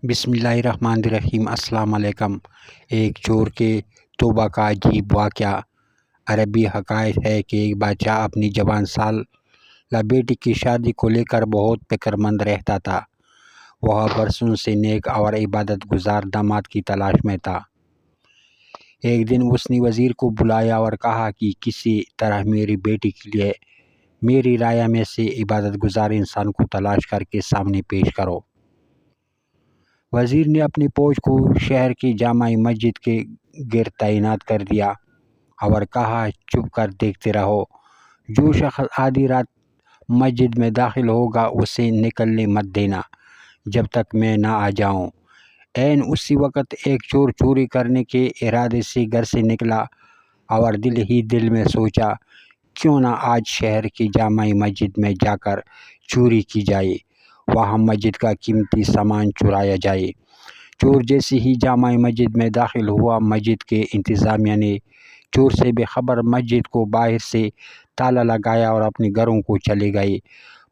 بسم اللہ الرحمن الرحیم۔ السلام علیکم۔ ایک چور کے توبہ کا عجیب واقعہ۔ عربی حکایت ہے کہ ایک بادشاہ اپنی جوان سالہ بیٹی کی شادی کو لے کر بہت فکر مند رہتا تھا۔ وہ برسوں سے نیک اور عبادت گزار داماد کی تلاش میں تھا۔ ایک دن اس نے وزیر کو بلایا اور کہا کہ کسی طرح میری بیٹی کے لیے میری رعایا میں سے عبادت گزار انسان کو تلاش کر کے سامنے پیش کرو۔ وزیر نے اپنی فوج کو شہر کی جامع مسجد کے گرد تعینات کر دیا اور کہا، چھپ کر دیکھتے رہو۔ جو شخص آدھی رات مسجد میں داخل ہوگا اسے نکلنے مت دینا جب تک میں نہ آ جاؤں۔ عین اسی وقت ایک چور چوری کرنے کے ارادے سے گھر سے نکلا اور دل ہی دل میں سوچا، کیوں نہ آج شہر کی جامع مسجد میں جا کر چوری کی جائے، وہاں مسجد کا قیمتی سامان چرایا جائے۔ چور جیسے ہی جامع مسجد میں داخل ہوا، مسجد کے انتظامیہ نے چور سے بے خبر مسجد کو باہر سے تالا لگایا اور اپنے گھروں کو چلے گئے۔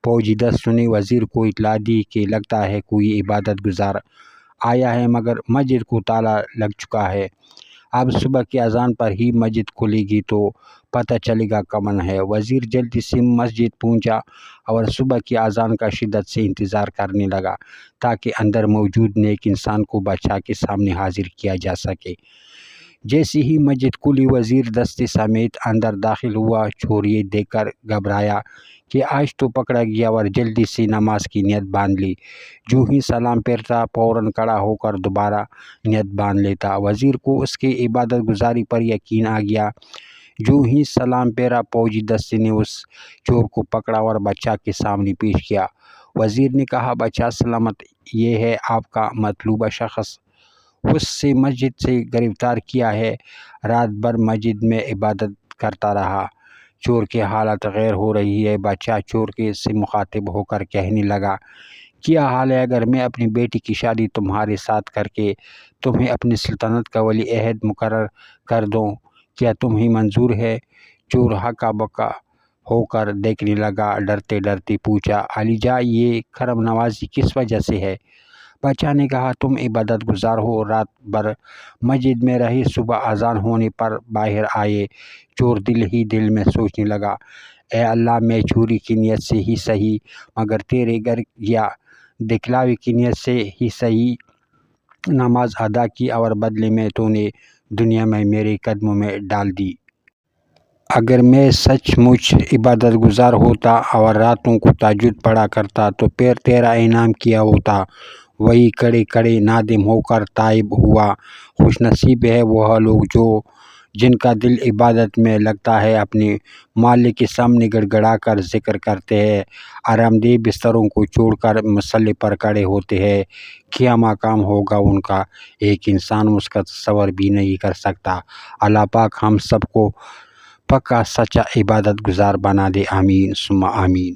فوجی دستوں نے وزیر کو اطلاع دی کہ لگتا ہے کوئی عبادت گزار آیا ہے مگر مسجد کو تالا لگ چکا ہے۔ اب صبح کی اذان پر ہی مسجد کھلے گی تو پتہ چلے گا کون ہے۔ وزیر جلدی سے مسجد پہنچا اور صبح کی اذان کا شدت سے انتظار کرنے لگا تاکہ اندر موجود نیک انسان کو بادشاہ کے سامنے حاضر کیا جا سکے۔ جیسے ہی مسجد کھلی، وزیر دستے سمیت اندر داخل ہوا۔ چور یہ دیکھ کر گھبرایا کہ آج تو پکڑا گیا اور جلدی سے نماز کی نیت باندھ لی۔ جو ہی سلام پھرتا فوراً کھڑا ہو کر دوبارہ نیت باندھ لیتا۔ وزیر کو اس کی عبادت گزاری پر یقین آ گیا۔ جو ہی سلام پھیرا، فوجی دستے نے اس چور کو پکڑا اور بادشاہ کے سامنے پیش کیا۔ وزیر نے کہا، بادشاہ سلامت، یہ ہے آپ کا مطلوبہ شخص، اس سے مسجد سے گرفتار کیا ہے، رات بھر مسجد میں عبادت کرتا رہا۔ چور کی حالت غیر ہو رہی ہے۔ بادشاہ چور کے سے مخاطب ہو کر کہنے لگا، کیا حال ہے اگر میں اپنی بیٹی کی شادی تمہارے ساتھ کر کے تمہیں اپنی سلطنت کا ولی عہد مقرر کر دوں، کیا تمہیں منظور ہے؟ چور ہکا بکا ہو کر دیکھنے لگا، ڈرتے ڈرتے پوچھا، علی جا، یہ کرم نوازی کس وجہ سے ہے؟ بادشاہ نے کہا، تم عبادت گزار ہو، رات بھر مسجد میں رہے، صبح اذان ہونے پر باہر آئے۔ چور دل ہی دل میں سوچنے لگا، اے اللہ، میں چوری کی نیت سے ہی صحیح مگر تیرے گھر یا دکھلاوے کی نیت سے ہی صحیح نماز ادا کی اور بدلے میں تو نے دنیا میں میرے قدموں میں ڈال دی۔ اگر میں سچ مچ عبادت گزار ہوتا اور راتوں کو تہجد پڑھا کرتا تو پھر تیرا انعام کیا ہوتا۔ وہی کھڑے کھڑے نادم ہو کر تائب ہوا۔ خوش نصیب ہے وہ لوگ جن کا دل عبادت میں لگتا ہے، اپنے مالک کے سامنے گڑ گڑا کر ذکر کرتے ہیں، آرام دہ بستروں کو چھوڑ کر مصلی پر کھڑے ہوتے ہیں۔ کیا مقام ہوگا ان کا، ایک انسان اس کا تصور بھی نہیں کر سکتا۔ اللہ پاک ہم سب کو پکا سچا عبادت گزار بنا دے، آمین ثم آمین۔